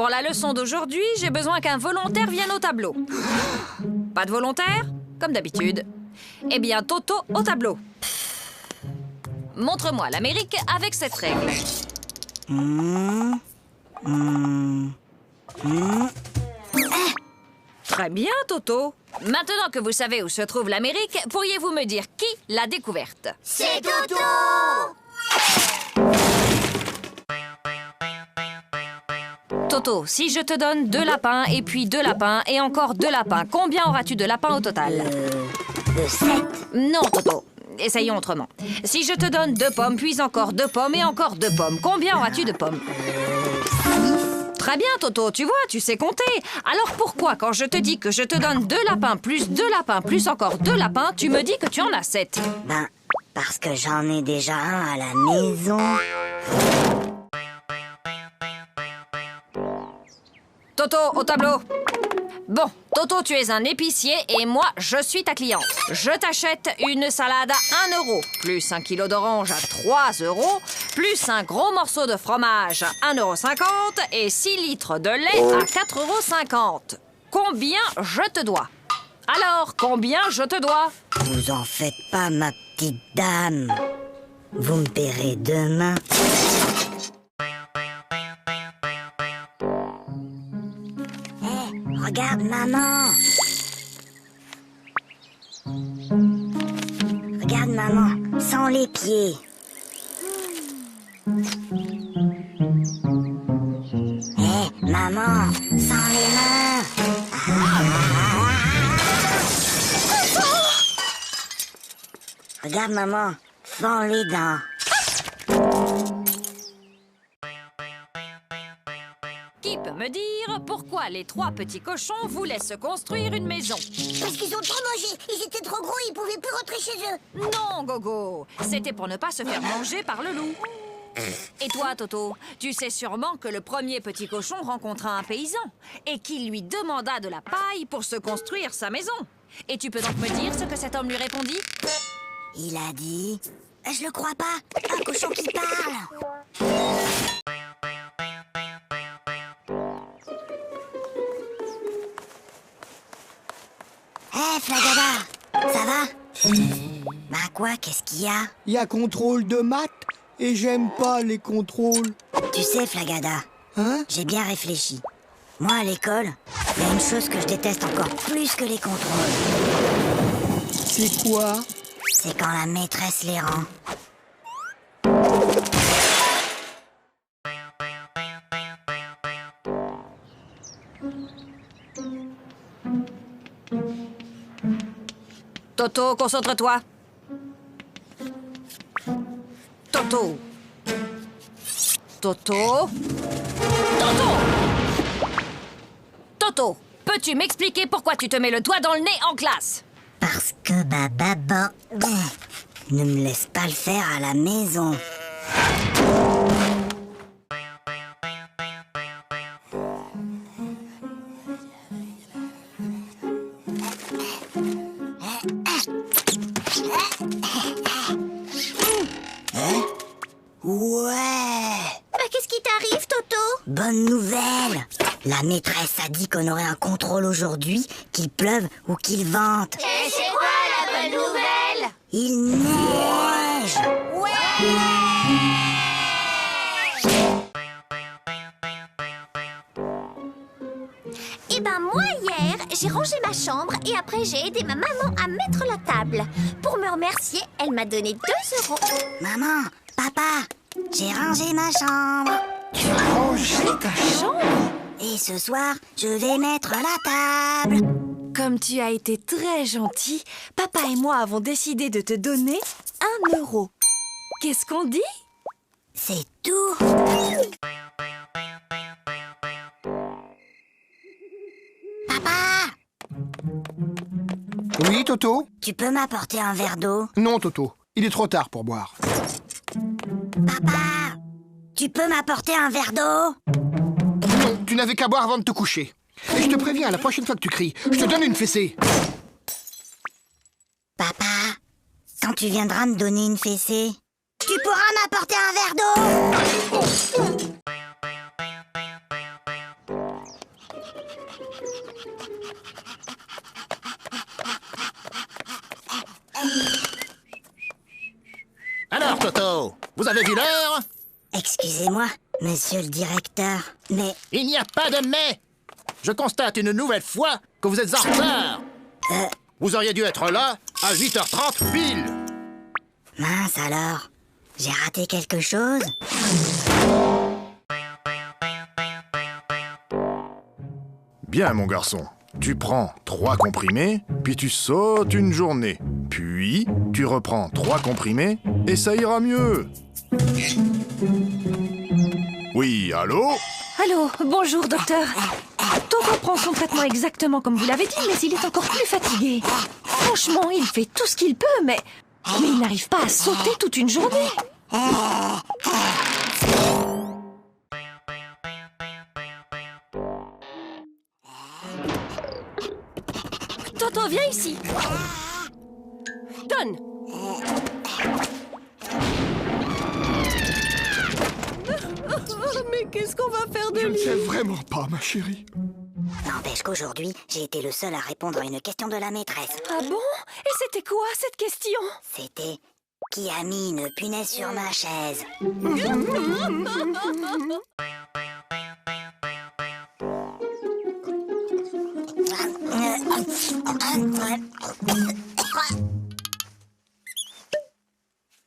Pour la leçon d'aujourd'hui, j'ai besoin qu'un volontaire vienne au tableau. Pas de volontaire? Comme d'habitude. Eh bien, Toto au tableau. Montre-moi l'Amérique avec cette règle. Très bien, Toto. Maintenant que vous savez où se trouve l'Amérique, pourriez-vous me dire qui l'a découverte? C'est Toto! Toto, si je te donne 2 lapins et puis 2 lapins et encore 2 lapins, combien auras-tu de lapins au total? 7. Non, Toto. Essayons autrement. Si je te donne 2 pommes, puis encore 2 pommes et encore 2 pommes, combien auras-tu de pommes? 6. Très bien, Toto, tu vois, tu sais compter. Alors pourquoi, quand je te dis que je te donne 2 lapins, plus 2 lapins, plus encore 2 lapins, tu me dis que tu en as 7? Ben, parce que j'en ai déjà un à la maison. Toto, au tableau. Bon, Toto, tu es un épicier et moi, je suis ta cliente. Je t'achète une salade à 1 euro, plus 1 kilo d'orange à 3 euros, plus un gros morceau de fromage à 1,50 € et 6 litres de lait à 4,50 €. Combien je te dois? Alors, combien je te dois? Vous en faites pas, ma petite dame. Vous me paierez demain. Regarde, maman. Regarde, maman, sans les pieds. Maman, sans les mains. Regarde, maman, sans les dents. Qui peut me dire pourquoi les 3 petits cochons voulaient se construire une maison? Parce qu'ils ont trop mangé, ils étaient trop gros, ils pouvaient plus rentrer chez eux. Non, Gogo, c'était pour ne pas se faire manger par le loup. Et toi, Toto, tu sais sûrement que le premier petit cochon rencontra un paysan et qu'il lui demanda de la paille pour se construire sa maison. Et tu peux donc me dire ce que cet homme lui répondit? Il a dit... Je le crois pas, un cochon qui parle. Flagada, ça va? Bah quoi, qu'est-ce qu'il y a? Il y a contrôle de maths et j'aime pas les contrôles. Tu sais, Flagada, Hein? j'ai bien réfléchi. Moi, à l'école, il y a une chose que je déteste encore plus que les contrôles. C'est quoi? C'est quand la maîtresse les rend. Toto, concentre-toi. Toto. Toto. Toto. Toto, peux-tu m'expliquer pourquoi tu te mets le doigt dans le nez en classe? Parce que ma maman ne me laisse pas le faire à la maison. Ouais! Qu'est-ce qui t'arrive, Toto? Bonne nouvelle! La maîtresse a dit qu'on aurait un contrôle aujourd'hui, qu'il pleuve ou qu'il vente. Et c'est quoi la bonne nouvelle? Il neige! Eh ben moi hier, j'ai rangé ma chambre et après j'ai aidé ma maman à mettre la table. Pour me remercier, elle m'a donné 2 euros. Maman, papa, j'ai rangé ma chambre. Tu as rangé ta chambre? Et ce soir, je vais mettre la table. Comme tu as été très gentil, papa et moi avons décidé de te donner 1 euro. Qu'est-ce qu'on dit? C'est tout. Papa, Oui, Toto? tu peux m'apporter un verre d'eau? Non, Toto. Il est trop tard pour boire. Papa, tu peux m'apporter un verre d'eau? Non, tu n'avais qu'à boire avant de te coucher. Et je te préviens, la prochaine fois que tu cries, je te donne une fessée. Papa, quand tu viendras me donner une fessée, tu pourras m'apporter un verre d'eau? Vous avez vu l'heure? Excusez-moi, monsieur le directeur, mais... Il n'y a pas de mais. Je constate une nouvelle fois que vous êtes en retard. Vous auriez dû être là à 8h30 pile. Mince alors, j'ai raté quelque chose? Bien, mon garçon. Tu prends 3 comprimés, puis tu sautes une journée. Puis, tu reprends 3 comprimés, et ça ira mieux. Oui, allô? Allô, bonjour, docteur. Toto prend son traitement exactement comme vous l'avez dit, mais il est encore plus fatigué. Franchement, il fait tout ce qu'il peut, mais il n'arrive pas à sauter toute une journée. Toto, viens ici. Donne. Mais qu'est-ce qu'on va faire de Je ne lui? sais vraiment pas, ma chérie. N'empêche qu'aujourd'hui, j'ai été le seul à répondre à une question de la maîtresse. Ah bon? Et c'était quoi cette question? C'était... Qui a mis une punaise sur ma chaise?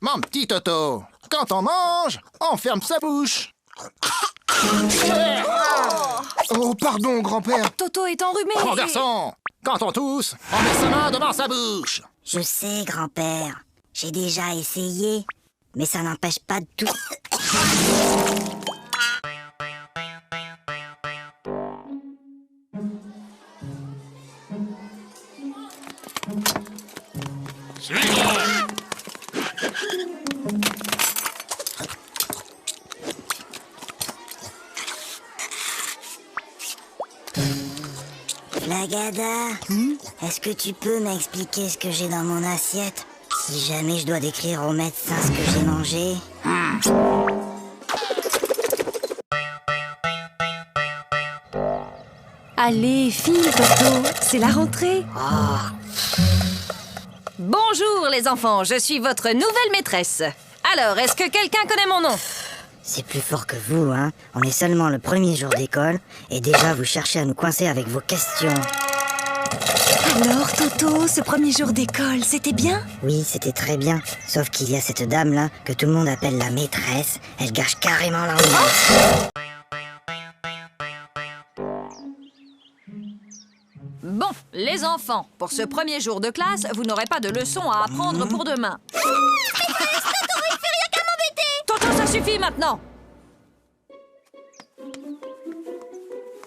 Mon petit Toto, quand on mange, on ferme sa bouche. Oh, pardon, grand-père. Toto est enrhumé. Mon garçon, quand on tousse, on met sa main devant sa bouche. Je sais, grand-père. J'ai déjà essayé. Mais ça n'empêche pas de tout... Flagada, est-ce que tu peux m'expliquer ce que j'ai dans mon assiette? Si jamais je dois décrire au médecin ce que j'ai mangé... Allez, file, Toto, c'est la rentrée. Bonjour les enfants, je suis votre nouvelle maîtresse. Alors, est-ce que quelqu'un connaît mon nom? C'est plus fort que vous, hein. On est seulement le premier jour d'école, et déjà vous cherchez à nous coincer avec vos questions. Alors, Toto, ce premier jour d'école, c'était bien? Oui, c'était très bien. Sauf qu'il y a cette dame-là, que tout le monde appelle la maîtresse. Elle gâche carrément l'ambiance. Bon, les enfants, pour ce premier jour de classe, vous n'aurez pas de leçons à apprendre pour demain. Toto, ça suffit maintenant.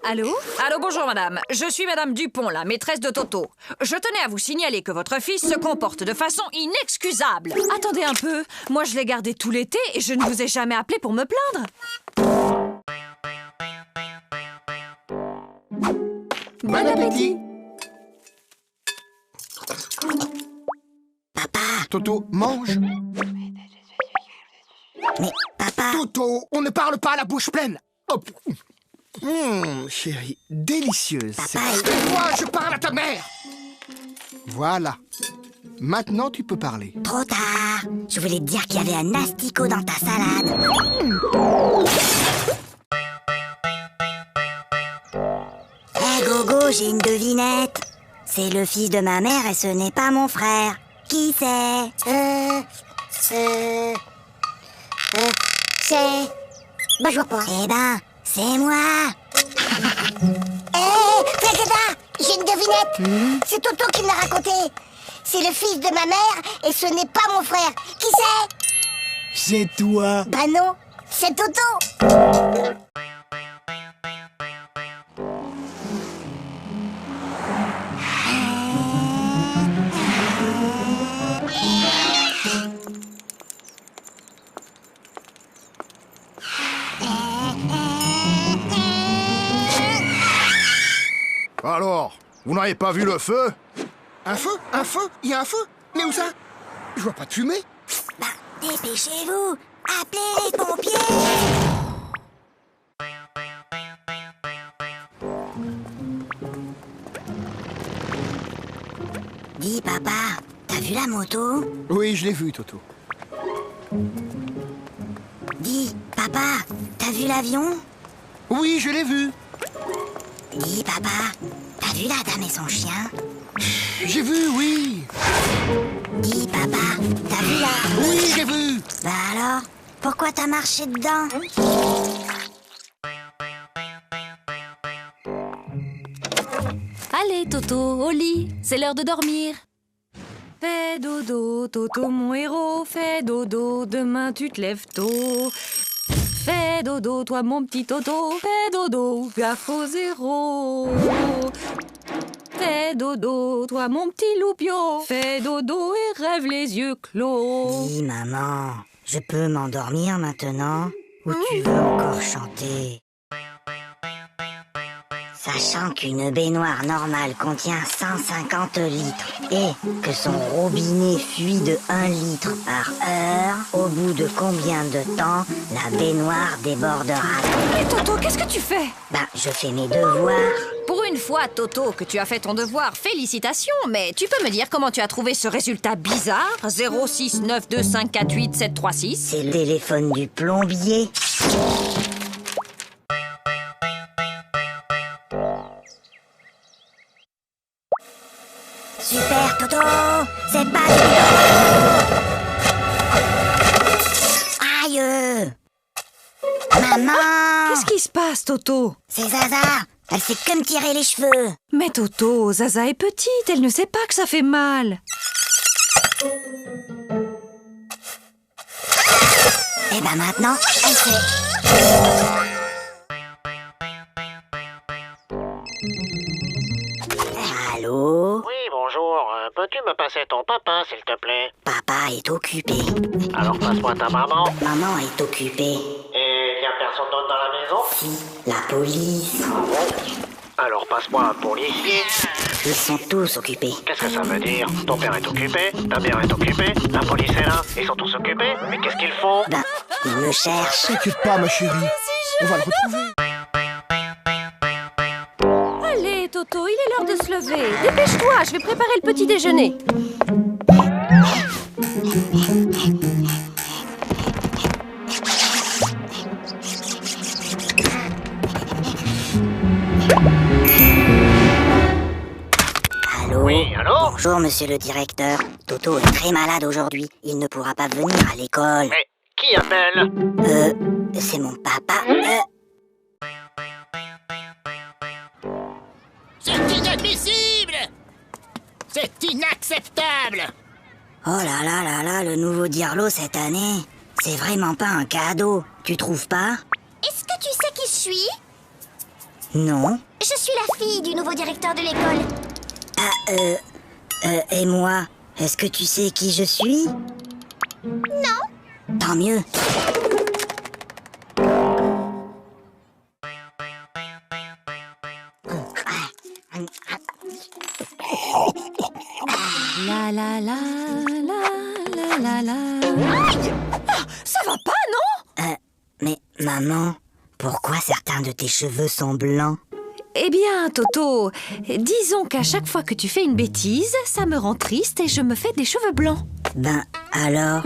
Allô? Allô, bonjour madame. Je suis madame Dupont, la maîtresse de Toto. Je tenais à vous signaler que votre fils se comporte de façon inexcusable. Attendez un peu. Moi, je l'ai gardé tout l'été et je ne vous ai jamais appelé pour me plaindre. Bon appétit. Papa! Toto, mange. Mais, papa! Toto, on ne parle pas à la bouche pleine. Hop. Chérie, délicieuse. Papa, Tais-toi, je parle à ta mère. Voilà. Maintenant, tu peux parler. trop tard! Je voulais te dire qu'il y avait un asticot dans ta salade. Hé, Gogo, j'ai une devinette. C'est le fils de ma mère et ce n'est pas mon frère. Qui c'est? C'est... Bah, je vois pas. Eh ben, c'est moi. Hé, Flagada, j'ai une devinette. C'est Toto qui me l'a raconté. C'est le fils de ma mère et ce n'est pas mon frère. Qui c'est? C'est toi. Bah non, c'est Toto. Alors, vous n'avez pas vu le feu? Un feu? Un feu? Il y a un feu? Mais où ça? Je vois pas de fumée. Bah, dépêchez-vous. Appelez les pompiers. Dis, papa, t'as vu la moto? Oui, je l'ai vu, Toto. Papa, t'as vu l'avion? Oui, je l'ai vu. Dis, papa, t'as vu la dame et son chien? J'ai vu, oui. Dis, papa, t'as vu la... Oui, j'ai vu. Bah alors, pourquoi t'as marché dedans? Allez, Toto, au lit. C'est l'heure de dormir. Fais dodo, Toto, mon héros. Fais dodo, demain tu te lèves tôt. Fais dodo, toi mon petit Toto. Fais dodo, gaffe au zéro. Fais dodo, toi mon petit loupio. Fais dodo et rêve les yeux clos. Dis, maman, je peux m'endormir maintenant? Ou tu veux encore chanter? Sachant qu'une baignoire normale contient 150 litres et que son robinet fuit de 1 litre par heure, au bout de combien de temps la baignoire débordera? Et Toto, qu'est-ce que tu fais? Ben, je fais mes devoirs. Pour une fois, Toto, que tu as fait ton devoir, félicitations, mais tu peux me dire comment tu as trouvé ce résultat bizarre? 06925487736. C'est le téléphone du plombier. Super, Toto! C'est pas Aïe! Maman! Qu'est-ce qui se passe, Toto? C'est Zaza! Elle fait que me tirer les cheveux! Mais Toto, Zaza est petite, elle ne sait pas que ça fait mal. Et ben maintenant, elle sait. Allô? Oui, bonjour. Peux-tu me passer ton papa, s'il te plaît? Papa est occupé. Alors passe-moi ta maman. Maman est occupée. Et y a personne d'autre dans la maison? Si, la police. Alors passe-moi un policier. Ils sont tous occupés. Qu'est-ce que ça veut dire? Ton père est occupé, ta mère est occupée, la police est là, ils sont tous occupés. Mais qu'est-ce qu'ils font? Ben, ils me cherchent. T'inquiète pas, ma chérie. On va le retrouver. Allez, Toto, il est l'heure de se lever. Dépêche-toi, je vais préparer le petit déjeuner. Allô? Oui, allô? Bonjour, monsieur le directeur. Toto est très malade aujourd'hui. Il ne pourra pas venir à l'école. Mais qui appelle? C'est mon papa. C'est inadmissible! C'est inacceptable! Oh là là là là, le nouveau Dirlo cette année. C'est vraiment pas un cadeau. Tu trouves pas? Est-ce que tu sais qui je suis? Non. Je suis la fille du nouveau directeur de l'école. Et moi, est-ce que tu sais qui je suis? Non. Tant mieux. La la la la la la la. Aïe! Ça va pas, non? Mais maman, pourquoi certains de tes cheveux sont blancs? Eh bien, Toto, disons qu'à chaque fois que tu fais une bêtise, ça me rend triste et je me fais des cheveux blancs. Ben alors,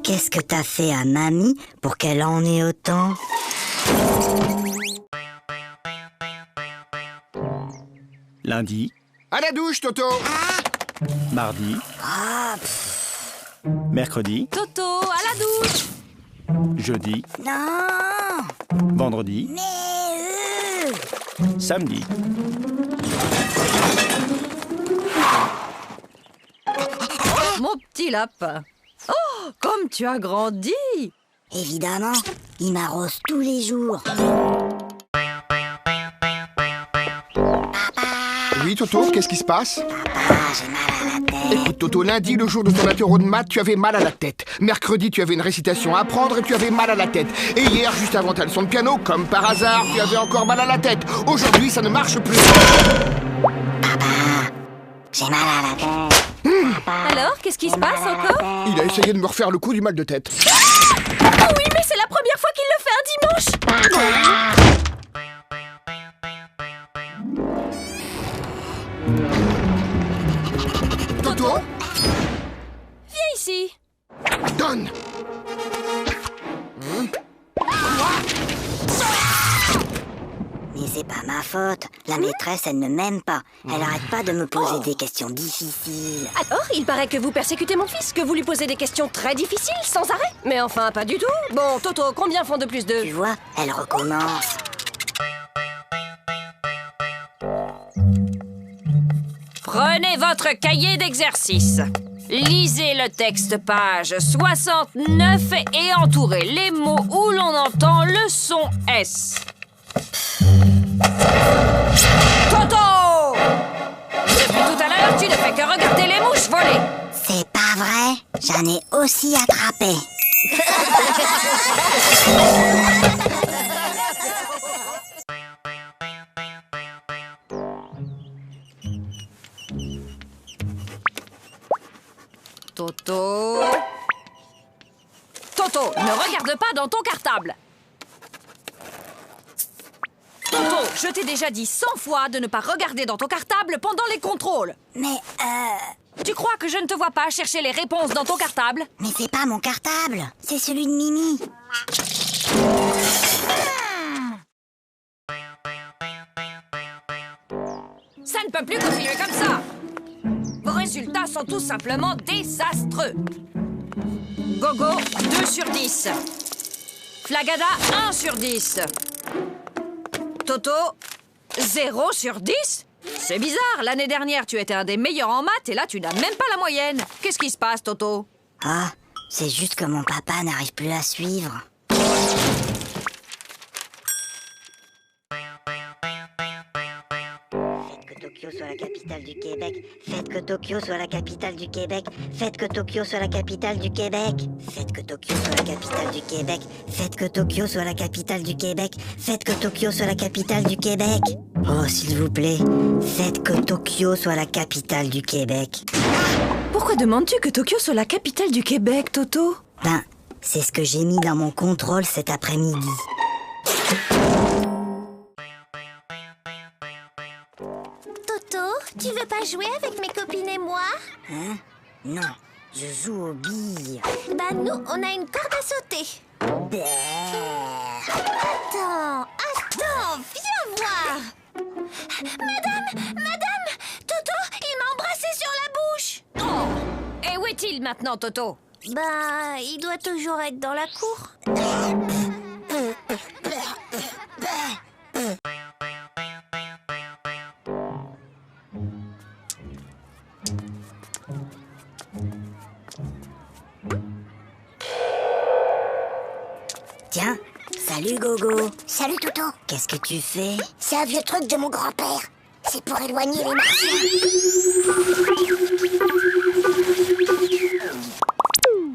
qu'est-ce que t'as fait à mamie pour qu'elle en ait autant? Lundi, À la douche, Toto. mardi, mercredi, Toto, à la douche! jeudi, Non, vendredi, mais samedi. Mon petit lapin. Oh, comme tu as grandi! évidemment, il m'arrose tous les jours. Oui, Toto, qu'est-ce qui se passe? Papa, j'ai mal à la tête. Écoute, Toto, lundi, le jour de ton interro de maths, tu avais mal à la tête. Mercredi, tu avais une récitation à apprendre et tu avais mal à la tête. Et hier, juste avant ta leçon de piano, comme par hasard, tu avais encore mal à la tête. Aujourd'hui, ça ne marche plus. J'ai mal à la tête. Alors, qu'est-ce qui se passe encore? Il a essayé de me refaire le coup du mal de tête. Oh oui, mais c'est la première fois qu'il le fait un dimanche! Toto, Viens ici! donne. Moi? c'est pas ma faute. La maîtresse, elle ne m'aime pas. Elle arrête pas de me poser des questions difficiles. Alors, il paraît que vous persécutez mon fils, que vous lui posez des questions très difficiles, sans arrêt. Mais enfin, pas du tout. Bon, Toto, combien font de plus 2? Tu vois, elle recommence. Prenez votre cahier d'exercice. Lisez le texte page 69 et entourez les mots où l'on entend le son S. Toto! Depuis tout à l'heure, tu ne fais que regarder les mouches voler. C'est pas vrai, j'en ai aussi attrapé. Toto... Toto, ne regarde pas dans ton cartable. Toto, je t'ai déjà dit 100 fois de ne pas regarder dans ton cartable pendant les contrôles. Mais Tu crois que je ne te vois pas chercher les réponses dans ton cartable? mais c'est pas mon cartable, c'est celui de Mimi. Ça ne peut plus continuer comme ça. Vos résultats sont tout simplement désastreux. Gogo, 2 sur 10. Flagada, 1 sur 10. Toto, 0 sur 10? C'est bizarre, l'année dernière, tu étais un des meilleurs en maths et là, tu n'as même pas la moyenne. Qu'est-ce qui se passe, Toto? Ah, c'est juste que mon papa n'arrive plus à suivre. Tokyo soit la capitale du Québec. Faites que Tokyo soit la capitale du Québec. Faites que Tokyo soit la capitale du Québec. Faites que Tokyo soit la capitale du Québec. Faites que Tokyo soit la capitale du Québec. Faites que Tokyo soit la capitale du Québec. Oh, s'il vous plaît, faites que Tokyo soit la capitale du Québec. Pourquoi demandes-tu que Tokyo soit la capitale du Québec, Toto? Ben, c'est ce que j'ai mis dans mon contrôle cet après-midi. Toto, tu veux pas jouer avec mes copines et moi? Hein? Non, je joue aux billes. Bah nous, on a une corde à sauter. Attends, viens voir. Madame, Toto, il m'a embrassé sur la bouche. Oh! Et où est-il maintenant, Toto? Bah, il doit toujours être dans la cour. Tiens, salut Gogo. Salut Toto. Qu'est-ce que tu fais? C'est un vieux truc de mon grand-père. C'est pour éloigner les martiens.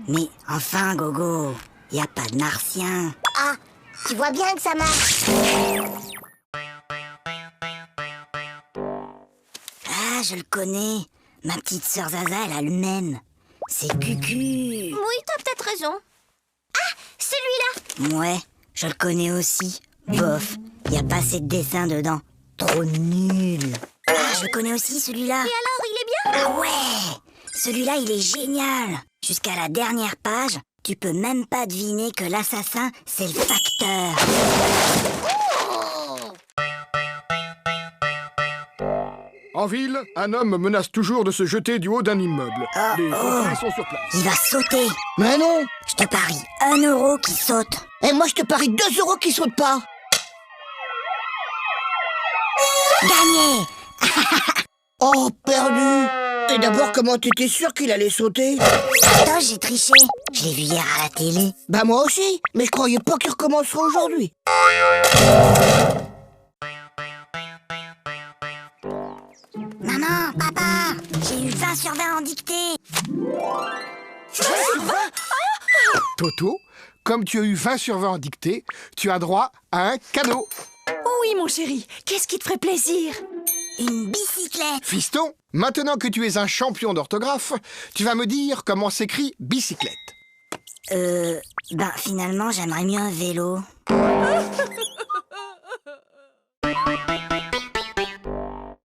Mais enfin Gogo, y a pas de martien. Ah, tu vois bien que ça marche. Ah, je le connais. Ma petite sœur Zaza, elle a le même. C'est Cucu. Oui, t'as peut-être raison. Ah, celui-là. Ouais, je le connais aussi. Bof, y a pas assez de dessin dedans. Trop nul. Ah, je le connais aussi celui-là. Et alors, il est bien? Ah ouais, celui-là, il est génial. Jusqu'à la dernière page, tu peux même pas deviner que l'assassin, c'est le facteur. En ville, un homme menace toujours de se jeter du haut d'un immeuble. Les pompiers sont sur place. Il va sauter. Mais non. Je te parie 1 euro qui saute. Et moi, je te parie 2 euros qui sautent pas. Gagné. Oh, perdu. Et d'abord, comment t'étais sûr qu'il allait sauter? Attends, j'ai triché. Je l'ai vu hier à la télé. Bah moi aussi, mais je croyais pas qu'il recommencerait aujourd'hui. Maman, papa, j'ai eu 20 sur 20 en dictée. Toto, comme tu as eu 20 sur 20 en dictée, tu as droit à un cadeau. Oui, mon chéri, qu'est-ce qui te ferait plaisir? Une bicyclette. Fiston, maintenant que tu es un champion d'orthographe, tu vas me dire comment s'écrit bicyclette. Ben finalement, j'aimerais mieux un vélo.